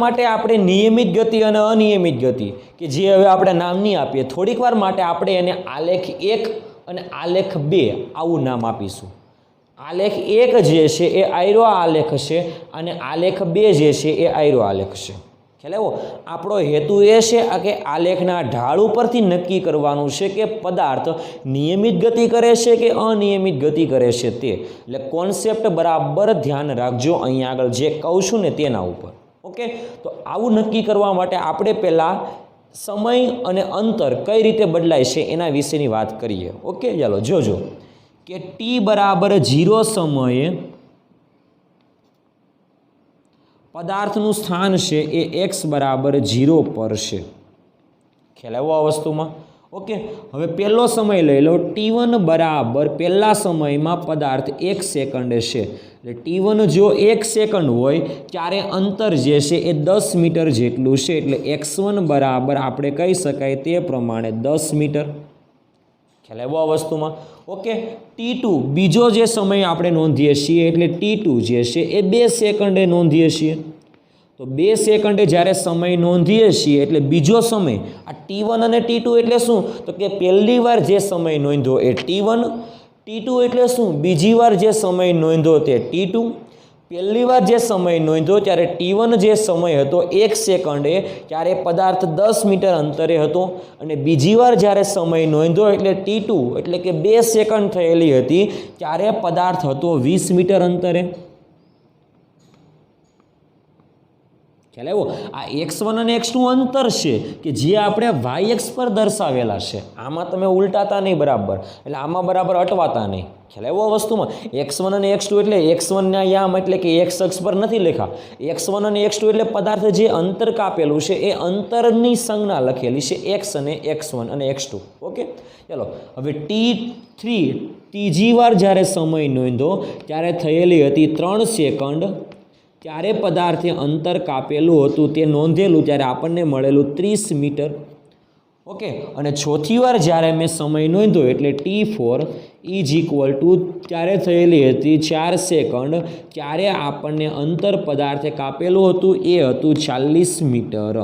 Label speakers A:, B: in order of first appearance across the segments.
A: માટે આપણે નિયમિત ગતિ અને અનિયમિત ગતિ કે જે હવે આપણે નામ નહીં આપીએ, થોડીક વાર માટે આપણે એને આલેખ 1 અને આલેખ 2 આવું નામ આપીશું. આલેખ 1 જે છે એ આયરો આલેખ છે અને આલેખ 2 જે છે એ આયરો આલેખ છે. ખ્યાલ આવ્યો? આપણો હેતુ એ છે કે આલેખના ઢાળ ઉપરથી નક્કી કરવાનું છે કે પદાર્થ નિયમિત ગતિ કરે છે કે અનિયમિત ગતિ કરે છે તે. એટલે કોન્સેપ્ટ બરાબર ધ્યાન રાખજો અહીંયા આગળ જે કહું છું ને તેના ઉપર. ઓકે, તો આવું નક્કી કરવા માટે આપણે પહેલાં સમય અને અંતર કઈ રીતે બદલાય છે એના વિશેની વાત કરીએ. ઓકે, ચાલો જોજો કે t બરાબર 0 સમયે પદાર્થનું સ્થાન છે એ x બરાબર 0 પર છે. ખ્યાલ આવ્યો આ વસ્તુમાં? ઓકે, હવે પહેલો સમય લઈ લો. t1 બરાબર પહેલા સમયમાં પદાર્થ 1 સેકન્ડ છે. એટલે t1 જો 1 સેકન્ડ હોય ત્યારે અંતર જે છે એ 10 મીટર જેટલું છે. એટલે x1 બરાબર આપણે કહી શકાય તે પ્રમાણે 10 મીટર. ખ્યાલ આવ્યો આ વસ્તુમાં? ઓકે, t2 બીજો જે સમય આપણે નોંધીએ છીએ એટલે t2 જે છે એ 2 સેકન્ડે નોંધીએ છીએ. તો 2 સેકન્ડે જ્યારે સમય નોંધીએ છીએ એટલે બીજો સમય આ t1 અને t2 એટલે શું? તો કે પહેલી વાર જે સમય નોંધ્યો એ t1, t2 એટલે શું? બીજી વાર જે સમય નોંધ્યો તે t2. પહેલી વાર જે સમય નોંધ્યો ત્યારે t1 જે સમય હતો 1 સેકન્ડે ત્યારે પદાર્થ 10 મીટર અંતરે હતો અને બીજી વાર જ્યારે સમય નોંધ્યો એટલે t2 એટલે કે 2 સેકન્ડ થયેલી હતી ત્યારે પદાર્થ હતો 20 મીટર અંતરે. ખ્યાલ આવ્યો? આ x1 અને x2 અંતર છે કે જે આપણે yx પર દર્શાવેલા છે. આમાં તમે ઉલટાતા નહીં બરાબર, એટલે આમાં બરાબર અટવાતા નહીં. ખ્યાલ આવ્યો આ વસ્તુમાં? x1 અને x2 એટલે x1 ના યામ એટલે કે x અક્ષ પર નથી લખ્યા. x1 અને x2 એટલે પદાર્થ જે અંતર કાપેલું છે એ અંતરની સંજ્ઞા લખેલી છે x અને x1 અને x2. ઓકે, ચાલો હવે t3 ત્રીજી વાર જ્યારે સમય નોંધ્યો ત્યારે થયેલી હતી 3 સેકન્ડ. ત્યારે પદાર્થે અંતર કાપેલું હતું તે નોંધેલું ત્યારે આપણને મળેલું 30 મીટર. ઓકે, અને ચોથી વાર જ્યારે મેં સમય નોંધ્યો એટલે t4 ઇઝ ઇક્વલ ટુ ત્યારે થયેલી હતી 4 સેકન્ડ. ત્યારે આપણને અંતર પદાર્થે કાપેલું હતું એ હતું 40 મીટર.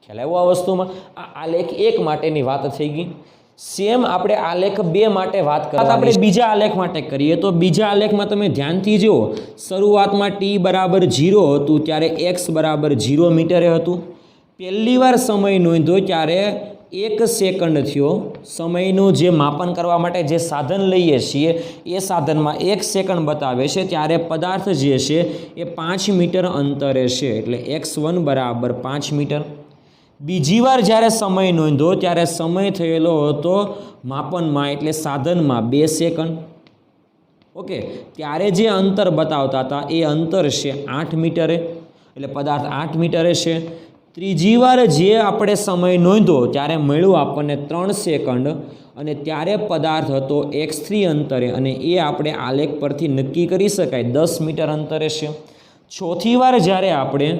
A: ખ્યાલ આવ્યો આ વસ્તુમાં? આ આલેખ 1 માટેની વાત થઈ ગઈ. સેમ આપણે આલેખ 2 માટે વાત કરવાની. આપણે બીજા આલેખ માટે કરીએ તો બીજા આલેખમાં તમે ધ્યાનથી જુઓ, શરૂઆતમાં t બરાબર 0 હતું ત્યારે x બરાબર 0 મીટરે હતું. પહેલી વાર સમય નોંધ્યો ત્યારે 1 સેકન્ડ થયો. સમયનું જે માપન કરવા માટે જે સાધન લઈએ છીએ એ સાધનમાં 1 સેકન્ડ બતાવે છે ત્યારે પદાર્થ જે છે એ 5 મીટર અંતરે છે. એટલે x1 બરાબર 5 મીટર. બીજી વાર જ્યારે સમય નોંધ્યો ત્યારે સમય થયેલો હતો માપનમાં એટલે સાધનમાં 2 સેકન્ડ. ઓકે, ત્યારે જે અંતર બતાવતા હતા એ અંતર છે 8 મીટરે. એટલે પદાર્થ 8 મીટરે છે. ત્રીજી વાર જે આપણે સમય નોંધ્યો ત્યારે મળ્યું આપણને 3 સેકન્ડ અને ત્યારે પદાર્થ હતો x3 અંતરે અને એ આપણે આલેખ પરથી નક્કી કરી શકાય 10 મીટર અંતરે છે. ચોથી વાર જ્યારે આપણે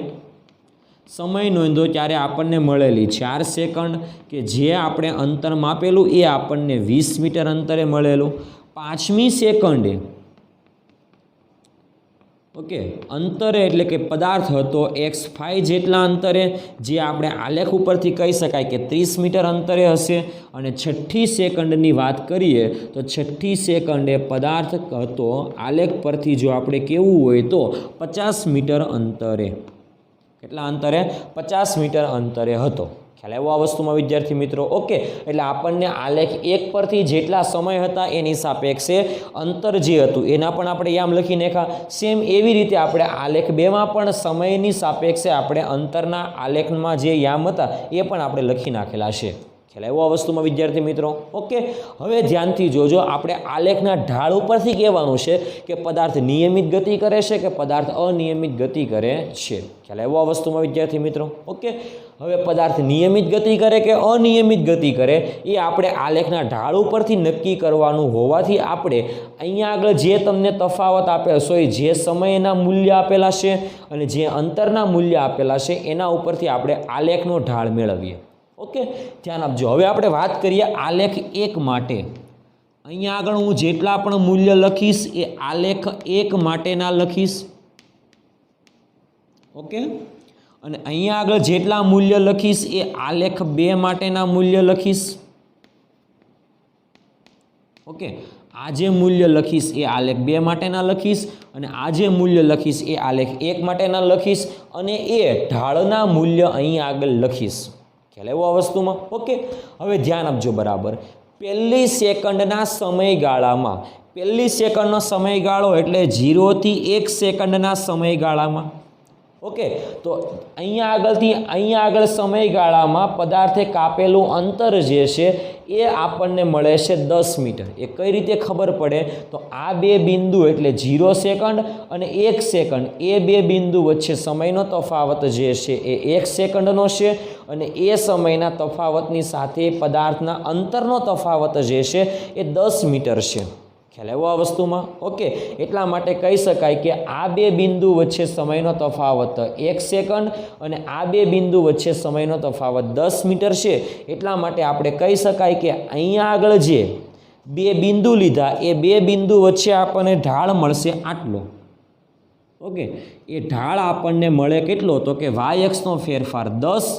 A: સમય નોંધ્યો ત્યારે આપણને મળેલી 4 સેકન્ડ કે જે આપણે અંતર માપેલું એ આપણને 20 મીટર અંતરે મળેલું. પાંચમી સેકન્ડે ઓકે અંતરે એટલે કે પદાર્થ હતો x5 જેટલા અંતરે જે આપણે આલેખ ઉપરથી કહી શકાય કે 30 મીટર અંતરે હશે. અને છઠ્ઠી સેકન્ડની વાત કરીએ તો છઠ્ઠી સેકન્ડે પદાર્થ હતો આલેખ પરથી જો આપણે કહેવું હોય તો 50 મીટર અંતરે. કેટલા અંતરે? 50 મીટર અંતરે હતો. ખ્યાલ આવ્યો આ વસ્તુમાં વિદ્યાર્થી મિત્રો? ઓકે, એટલે આપણને આલેખ 1 પરથી જેટલા સમય હતા એની સાપેક્ષે અંતર જે હતું એના પણ આપણે યામ લખી નાખ્યા. સેમ એવી રીતે આપણે આલેખ 2માં પણ સમયની સાપેક્ષે આપણે અંતરના આલેખમાં જે યામ હતા એ પણ આપણે લખી નાખેલા છે. ખ્યાલ આવ્યો આ વસ્તુમાં વિદ્યાર્થી મિત્રો? ઓકે, હવે ધ્યાનથી જોજો. આપણે આલેખના ઢાળ ઉપરથી કહેવાનું છે કે પદાર્થ નિયમિત ગતિ કરે છે કે પદાર્થ અનિયમિત ગતિ કરે છે. ખ્યાલ આવ્યો આ વસ્તુમાં વિદ્યાર્થી મિત્રો? ઓકે, હવે પદાર્થ નિયમિત ગતિ કરે કે અનિયમિત ગતિ કરે એ આપણે આલેખના ઢાળ ઉપરથી નક્કી કરવાનું હોવાથી આપણે અહીંયા આગળ જે તમને તફાવત આપેલ છે જે સમયના મૂલ્ય આપેલા છે અને જે અંતરના મૂલ્ય આપેલા છે એના ઉપરથી આપણે આલેખનો ઢાળ મેળવીએ. ઓકે, ધ્યાન આપજો. હવે આપણે વાત કરીએ આલેખ 1 માટે. અહીંયા આગળ હું જેટલા પણ મૂલ્ય લખીશ એ આલેખ 1 માટેના લખીશ. ઓકે, અને અહીંયા આગળ જેટલા મૂલ્ય લખીશ એ આલેખ 2 માટેના મૂલ્ય લખીશ. ઓકે, આ જે મૂલ્ય લખીશ એ આલેખ 2 માટેના લખીશ અને આ જે મૂલ્ય લખીશ એ આલેખ 1 માટેના લખીશ અને એ ઢાળના મૂલ્ય અહીં આગળ લખીશ. ખ્યાલ આવ્યો આ વસ્તુમાં? ઓકે, હવે ધ્યાન આપજો બરાબર. પહેલી સેકન્ડના સમયગાળામાં, પહેલી સેકન્ડનો સમયગાળો એટલે 0 થી 1 સેકન્ડના સમયગાળામાં. ઓકે, તો અહીંયા આગળ સમયગાળામાં પદાર્થે કાપેલું અંતર જે છે એ આપણને મળે છે 10 મીટર. એ કઈ રીતે ખબર પડે? તો આ બે બિંદુ એટલે 0 સેકન્ડ અને 1 સેકન્ડ, એ બે બિંદુ વચ્ચે સમયનો તફાવત જે છે એ 1 સેકન્ડનો છે અને એ સમયના તફાવતની સાથે પદાર્થના અંતરનો તફાવત જે છે એ 10 મીટર છે. ખ્યાલ આવ્યો આ વસ્તુમાં? ઓકે, એટલા માટે કહી શકાય કે આ બે બિંદુ વચ્ચે સમયનો તફાવત 1 સેકન્ડ અને આ બે બિંદુ વચ્ચે સમયનો તફાવત 10 મીટર છે. એટલા માટે આપણે કહી શકાય કે અહીંયા આગળ જે બે બિંદુ લીધા એ બે બિંદુ વચ્ચે આપણને ઢાળ મળશે આટલો. ઓકે, એ ઢાળ આપણને મળે કેટલો? તો કે વાય અક્ષનો ફેરફાર 10,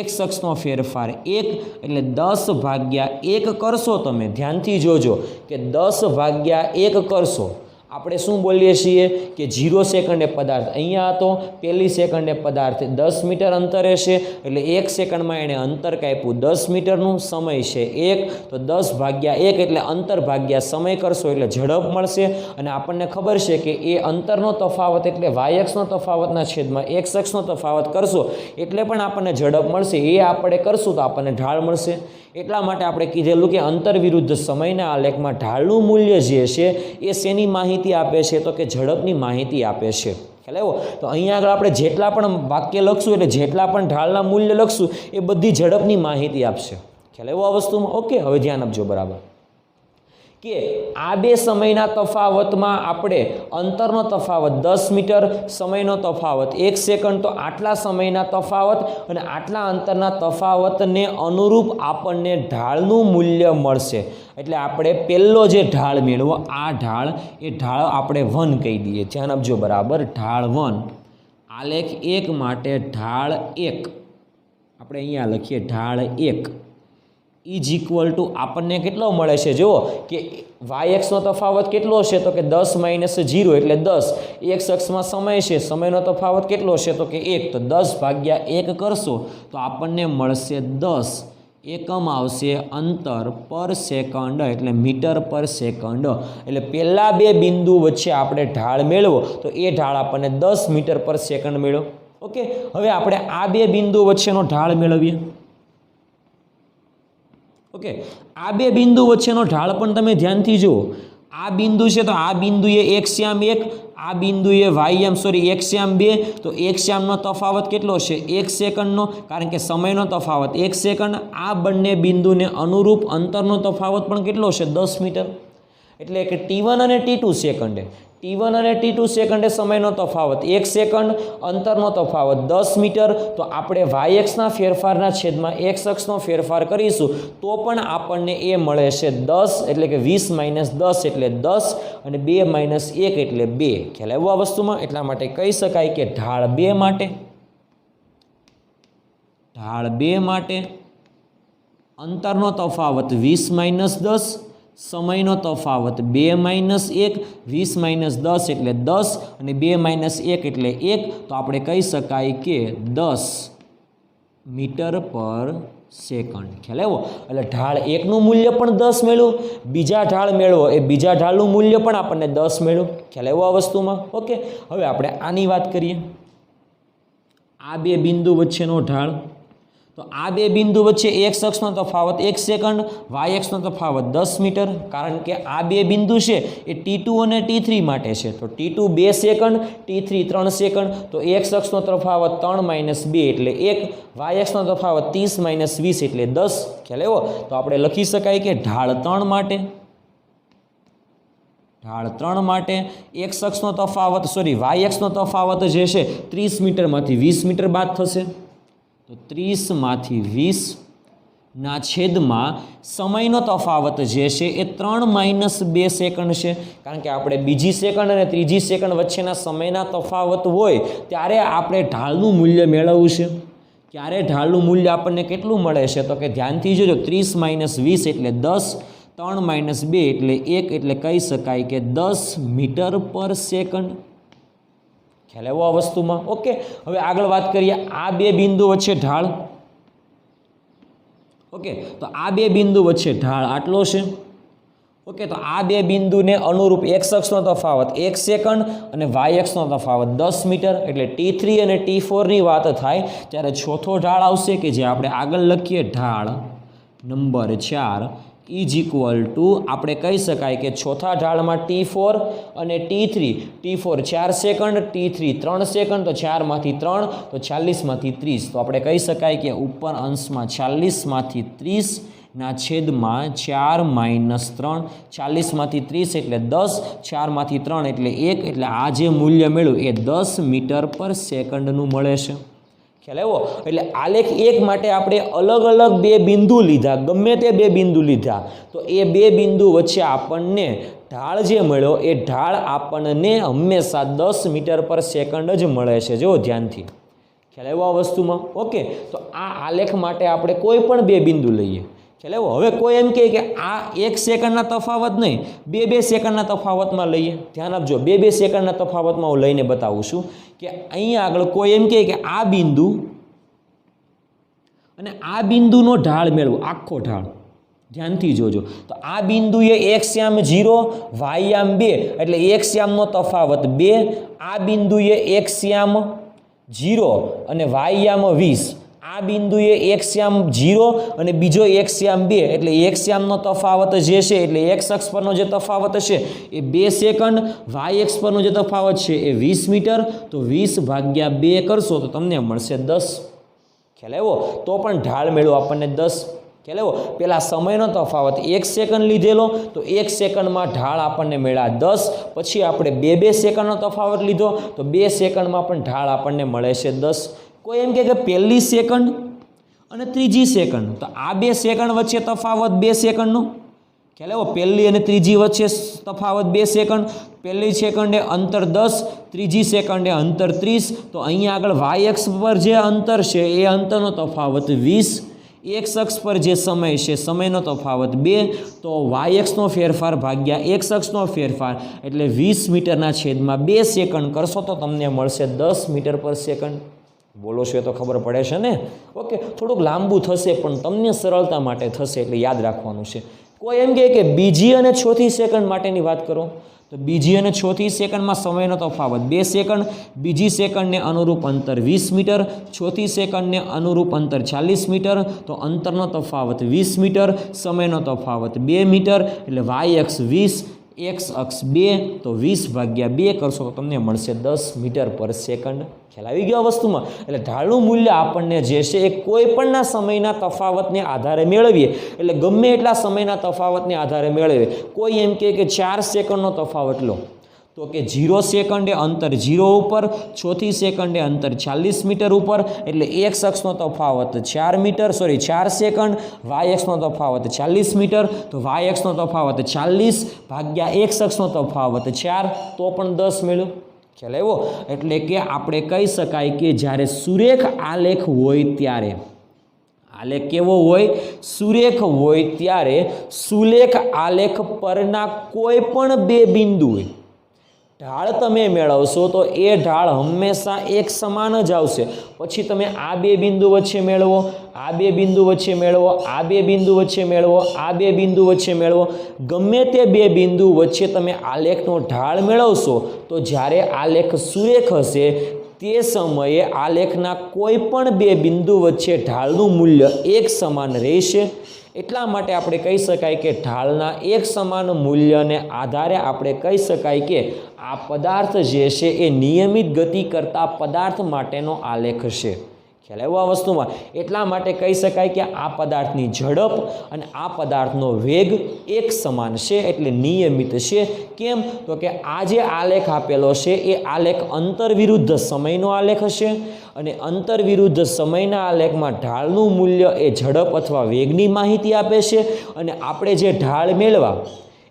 A: એક્સ અક્ષનો ફેરફાર 1, એટલે 10 ભાગ્યા 1 કરશો. તમે ધ્યાનથી જોજો કે 10 ભાગ્યા 1 કરશો. આપણે શું બોલીએ છીએ કે 0 સેકન્ડે પદાર્થ અહીંયા હતો, પહેલી સેકન્ડે પદાર્થ 10 મીટર અંતરે છે, એટલે 1 સેકન્ડમાં એણે અંતર કાપ્યું 10 મીટરનું. સમય છે 1, તો 10 ભાગ્યા 1 એટલે અંતર ભાગ્યા સમય કરશો એટલે ઝડપ મળશે. અને આપણને ખબર છે કે એ અંતરનો તફાવત એટલે વાય અક્ષનો તફાવતના છેદમાં એક્સ અક્ષનો તફાવત કરશો એટલે પણ આપણને ઝડપ મળશે. એ આપણે કરશું તો આપણને ઢાળ મળશે. એટલા માટે આપણે કીધેલું કે અંતર વિરુદ્ધ સમયના આલેખમાં ઢાળનું મૂલ્ય જે છે એ શેની માહિતી આપે છે? તો કે ઝડપની માહિતી આપે છે. ખ્યાલ આવ્યો? તો અહીંયા આગળ આપણે જેટલા પણ વાક્ય લખશું એટલે જેટલા પણ ઢાળના મૂલ્ય લખશું એ બધી ઝડપની માહિતી આપશે. ખ્યાલ આવ્યો આ વસ્તુમાં? ઓકે, હવે ધ્યાન આપજો બરાબર કે આ બે સમયના તફાવતમાં આપણે અંતરનો તફાવત 10 મીટર, સમયનો તફાવત 1 સેકન્ડ, તો આટલા સમયના તફાવત અને આટલા અંતરના તફાવતને અનુરૂપ આપણને ઢાળનું મૂલ્ય મળશે. એટલે આપણે પહેલો જે ઢાળ મેળવો આ ઢાળ, એ ઢાળ આપણે 1 કહી દઈએ. ધ્યાન આપજો બરાબર. ઢાળ 1, આલેખ 1 માટે ઢાળ 1 આપણે અહીંયા લખીએ. ઢાળ 1 ઇઝ ઇક્વલ ટુ આપણને કેટલો મળે છે? જુઓ કે વાય એક્સનો તફાવત કેટલો છે? તો કે 10 - 0 એટલે 10. એક્સ અક્ષમાં સમય છે, સમયનો તફાવત કેટલો છે? તો કે 1. તો 10 ભાગ્યા 1 કરશો તો આપણને મળશે 10. એકમ આવશે અંતર પર સેકન્ડ એટલે મીટર પર સેકન્ડ. એટલે પહેલા બે બિંદુ વચ્ચે આપણે ઢાળ મેળવો તો એ ઢાળ આપણને 10 મીટર પર સેકન્ડ મેળવો. ઓકે, હવે આપણે આ બે બિંદુ વચ્ચેનો ઢાળ મેળવીએ. ઓકે, આ બે બિંદુ વચ્ચેનો ઢાળ પણ તમે ધ્યાનથી જુઓ. આ બિંદુ છે તો આ બિંદુએ એક્સ્યામ 1, આ બિંદુએ એક્સ્યામ 2. તો એક્સ્યામનો તફાવત કેટલો છે? 1 સેકન્ડનો, કારણ કે સમયનો તફાવત 1 સેકન્ડ. આ બંને બિંદુને અનુરૂપ અંતરનો તફાવત પણ કેટલો છે? 10 મીટર. એટલે કે T1 અને T2 સેકન્ડે, T1 અને T2 સેકન્ડે સમયનો તફાવત 1 સેકન્ડ, અંતરનો તફાવત 10 મીટર. તો આપણે વાય એક્સના ફેરફારના છેદમાં એક્સ અક્ષનો ફેરફાર કરીશું તો પણ આપણને એ મળે છે 10, એટલે કે 20 - 10 એટલે 10 અને 2 - 1 એટલે 2. ખ્યાલ આવ્યો આ વસ્તુમાં? એટલા માટે કહી શકાય કે ઢાળ 2 માટે અંતરનો તફાવત 20 - 10, સમયનો તફાવત 2 - 1, 20 - 10 એટલે 10 અને 2 - 1 એટલે 1. તો આપણે કહી શકાય કે 10 મીટર પર સેકન્ડ. ખ્યાલ આવ્યો? એટલે ઢાળ 1નું મૂલ્ય પણ 10 મેળવું, બીજા ઢાળ મેળવો એ બીજા ઢાળનું મૂલ્ય પણ આપણને 10 મેળવું. ખ્યાલ આવ્યો આ વસ્તુમાં? ઓકે, હવે આપણે આની વાત કરીએ. આ બે બિંદુ વચ્ચેનો ઢાળ, તો આ બે બિંદુ વચ્ચે એક્સ અક્ષનો તફાવત 1 સેકન્ડ, વાય અક્ષનો તફાવત 10 મીટર. કારણ કે આ બે બિંદુ છે એ T2 અને T3 માટે છે. તો T2 2 સેકન્ડ, T3 3 સેકન્ડ. તો એક્સ અક્ષનો તફાવત 3 - 2 એટલે 1, વાય અક્ષનો તફાવત 30 - 20 એટલે 10. ખ્યાલ આવ્યો? તો આપણે લખી શકાય કે ઢાળ 3 માટે એક્સ અક્ષનો તફાવત વાય અક્ષનો તફાવત જે છે 30 મીટરમાંથી 20 મીટર બાદ થશે. તો 30 માંથી 20 ના છેદમાં સમયનો તફાવત જે છે એ 3 - 2 સેકન્ડ છે, કારણ કે આપણે બીજી સેકન્ડ અને ત્રીજી સેકન્ડ વચ્ચેના સમયના તફાવત હોય ત્યારે આપણે ઢાળનું મૂલ્ય મેળવવું છે. ત્યારે ઢાળનું મૂલ્ય આપણને કેટલું મળે છે? તો કે ધ્યાનથી જોજો, 30 - 20 એટલે 10, 3 - 2 એટલે 1, એટલે કહી શકાય કે 10 મીટર પર સેકન્ડ. ખ્યાલ આવ્યો આ વસ્તુમાં? ઓકે, હવે આગળ વાત કરીએ આ બે બિંદુ વચ્ચે ઢાળ. ઓકે, તો આ બે બિંદુ વચ્ચે ઢાળ આટલો છે. ઓકે, તો આ બે બિંદુને અનુરૂપ એક્સ અક્ષનો તફાવત 1 સેકન્ડ અને વાય અક્ષનો તફાવત 10 મીટર, એટલે T3 અને T4 ની વાત થાય ત્યારે ચોથો ઢાળ આવશે કે જે આપણે આગળ લખીએ ઢાળ નંબર 4 ઇઝ ઇક્વલ ટુ, આપણે કહી શકાય કે ચોથા ઢાળમાં T4 અને T3, T4 4 second, T3 3 second, તો 4 માંથી 3 તો 40 માંથી 30, તો આપણે કહી શકાય કે ઉપર અંશમાં 40 માંથી 30 ના છેદમાં 4 - 3, 40 માંથી 30 એટલે 10, 4 માંથી 3 એટલે 1, એટલે આ જે મૂલ્ય મળ્યું એ 10 મીટર પર સેકન્ડનું મળે છે. ખ્યાલ આવ્યો? એટલે આલેખ 1 માટે આપણે અલગ અલગ બે બિંદુ લીધા, ગમે તે બે બિંદુ લીધા, તો એ બે બિંદુ વચ્ચે આપણને ઢાળ જે મળ્યો એ ઢાળ આપણને હંમેશા 10 મીટર પર સેકન્ડ જ મળે છે. જો ધ્યાનથી, ખ્યાલ આવ્યો આ વસ્તુમાં? ઓકે, તો આ આલેખ માટે આપણે કોઈ પણ બે બિંદુ લઈએ. ખ્યાલ આવ્યો? હવે કોઈ એમ કહે કે આ 1 સેકન્ડના તફાવત નહીં, 2 સેકન્ડના તફાવતમાં લઈએ. ધ્યાન આપજો, 2 સેકન્ડના તફાવતમાં હું લઈને બતાવું છું કે અહીંયા આગળ કોઈ એમ કહે કે આ બિંદુ અને આ બિંદુનો ઢાળ મેળવો, આખો ઢાળ. ધ્યાનથી જોજો, તો આ બિંદુએ x યામ 0, y યામ 2, એટલે x યામનો તફાવત 2, આ બિંદુએ x યામ 0 અને y યામ 20, આ બિંદુએ x યામ 0 અને બીજો x યામ 2, એટલે x યામનો તફાવત જે છે એટલે x અક્ષ પરનો જે તફાવત છે એ 2 સેકન્ડ, y અક્ષ પરનો જે તફાવત છે એ 20 મીટર, તો 20/2 કરશો તો તમને મળશે 10. ખ્યાલ આવ્યો? તો પણ ઢાળ મેળવો આપણને 10. ખ્યાલ આવ્યો? પહેલાં સમયનો તફાવત 1 સેકન્ડ લીધેલો, તો 1 સેકન્ડમાં ઢાળ આપણને મળ્યા 10, પછી આપણે 2 સેકન્ડનો તફાવત લીધો, તો 2 સેકન્ડમાં પણ ઢાળ આપણને મળે છે 10. કોઈ એમ કે પહેલી સેકન્ડ અને ત્રીજી સેકન્ડ, તો આ 2 સેકન્ડ વચ્ચે તફાવત 2 સેકન્ડનો. ખ્યાલ આવ્યો? પહેલી અને ત્રીજી વચ્ચે તફાવત 2 સેકન્ડ, પહેલી સેકન્ડે અંતર 10, ત્રીજી સેકન્ડે અંતર 30, તો અહીંયા આગળ વાય અક્ષ પર જે અંતર છે એ અંતરનો તફાવત 20, એક્સ અક્ષ પર જે સમય છે સમયનો તફાવત 2, તો વાય અક્ષનો ફેરફાર ભાગ્યા એક્સ અક્ષનો ફેરફાર, એટલે 20 મીટરના છેદમાં 2 સેકન્ડ કરશો તો તમને મળશે 10 મીટર પર સેકન્ડ. બોલો છો એ તો ખબર પડે છે ને? ઓકે, થોડુંક લાંબુ થશે પણ તમને સરળતા માટે થશે એટલે યાદ રાખવાનું છે. કોઈ એમ કહે કે બીજી અને ચોથી સેકન્ડ માટેની વાત કરો, તો બીજી અને ચોથી સેકન્ડમાં સમયનો તફાવત 2 સેકન્ડ, બીજી સેકન્ડને અનુરૂપ અંતર 20 મીટર, ચોથી સેકન્ડને અનુરૂપ અંતર 40 મીટર, તો અંતરનો તફાવત 20 મીટર, સમયનો તફાવત 2 મીટર, એટલે વાય અક્ષ 20, એક્સ અક્ષ 2, તો 20/2 કરશો તો તમને મળશે 10 મીટર પર સેકન્ડ. ખ્યાલ આવી ગયો વસ્તુમાં? એટલે ઢાળનું મૂલ્ય આપણને જે છે એ કોઈ પણના સમયના તફાવતને આધારે મેળવીએ, એટલે ગમે એટલા સમયના તફાવતને આધારે મેળવીએ. કોઈ એમ કહે કે 4 સેકન્ડનો તફાવત લો, તો કે 0 સેકન્ડે અંતર 0 ઉપર, ચોથી સેકન્ડે અંતર 40 મીટર ઉપર, એટલે એક્સ અક્ષનો તફાવત 4 સેકન્ડ, વાય અક્ષનો તફાવત 40 મીટર, તો વાય અક્ષનો તફાવત 40 / એક્સ અક્ષનો તફાવત 4, તો પણ 10 મળ્યું. ખ્યાલ આવ્યો? એટલે કે આપણે કહી શકાય કે જ્યારે સુરેખ આલેખ હોય ત્યારે, આલેખ કેવો હોય? સુરેખ હોય ત્યારે સુલેખ આલેખ પરના કોઈ પણ બે બિંદુએ ઢાળ તમે મેળવશો તો એ ઢાળ હંમેશા એક સમાન જ આવશે. પછી તમે આ બે બિંદુ વચ્ચે મેળવો, આ બે બિંદુ વચ્ચે મેળવો, આ બે બિંદુ વચ્ચે મેળવો, આ બે બિંદુ વચ્ચે મેળવો, ગમે તે બે બિંદુ વચ્ચે તમે આલેખનો ઢાળ મેળવશો તો જ્યારે આલેખ સુરેખ હશે તે સમયે આલેખના કોઈ પણ બે બિંદુ વચ્ચે ઢાળનું મૂલ્ય એક સમાન રહેશે. એટલા માટે આપણે કહી શકાય કે ઢાળના એક સમાન મૂલ્યને આધારે આપણે કહી શકાય કે આ પદાર્થ જે છે એ નિયમિત ગતિ કરતા પદાર્થ માટેનો આલેખ છે. ખ્યાલ આવ્યો આ વસ્તુમાં? એટલા માટે કહી શકાય કે આ પદાર્થની ઝડપ અને આ પદાર્થનો વેગ એક સમાન છે, એટલે નિયમિત છે. કેમ? તો કે આ જે આલેખ આપેલો છે એ આલેખ અંતરવિરુદ્ધ સમયનો આલેખ હશે, અને અંતરવિરુદ્ધ સમયના આલેખમાં ઢાળનું મૂલ્ય એ ઝડપ અથવા વેગની માહિતી આપે છે, અને આપણે જે ઢાળ મેળવા